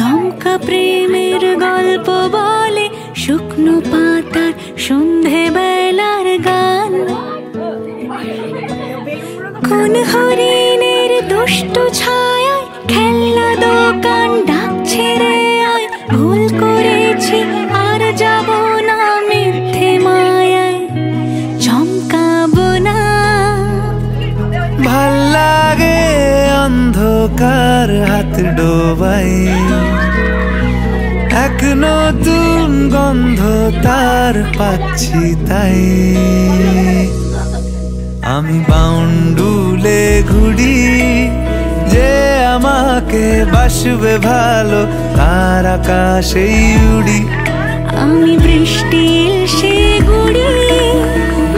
দমকা প্রেমের গল্প বলে শুকনো পাতার সন্ধে বেলার গান। কোন হরিণের দুষ্ট ছায়ায় খেলনা দোকান ডাকছে রে আয়, ভুল করেছি আর যাব না মিথ্যে মায়ায়, চমকাবো না। ভাল লাগে অন্ধকার হাত ডোবাই, এক নতুন গন্ধ তার পাচ্ছি তাই। আমি বাউন্ডুলে ঘুরি, যে আমাকে বাসবে ভালো তার আকাশেই উড়ি। আমি বৃষ্টি এসে গুড়ি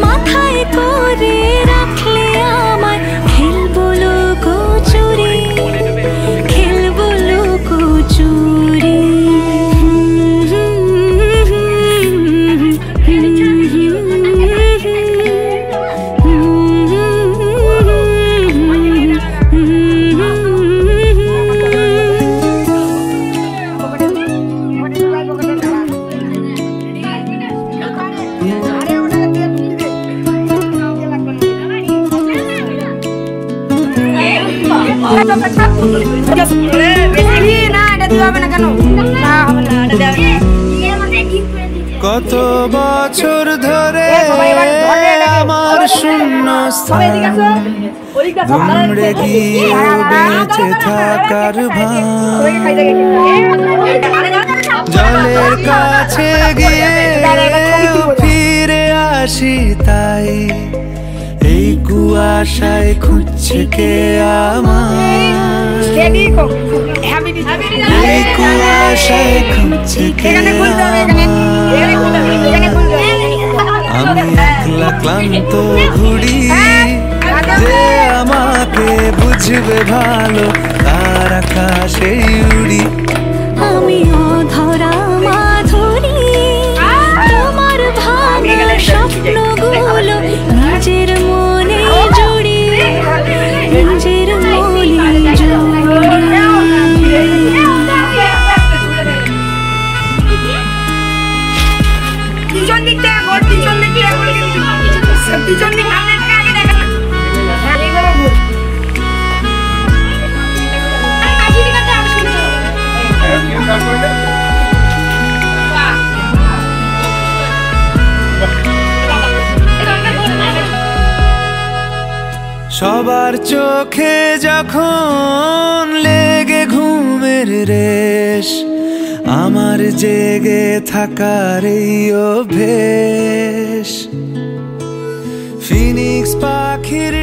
মাথায় করে রাখলে আমায়, খেলবো লুকোচুরি, খেলবো লুকোচুরি। কত বছর ধরে আমার শূন্য স্থান, দুমড়ে গিয়েও বেঁচে থাকার ভান। জলের কাছে গিয়ে ফিরে আসি তাই, এই কুয়াশায় খুঁজছে কে আমার, এই কুয়াশায় খুঁজছে কে আমার। আমি একলা ক্লান্ত ঘুরি, যে আমাকে বুঝবে ভালো তার আকাশেই উড়ি। আমি অধরা মাধুরী, তোমার ভাঙা স্বপ্নগুলো নিজের মনে জুড়ি, নিজের মনে জুড়ি। পিছন দিক থেকে ঘর, পিছন দিকে পিছন দিক আগে দেখা সবার চোখে যখন লেগে ঘুমের রেশ, আমার জেগে থাকার এই অভ্যেস। ফিনিক্স পাখির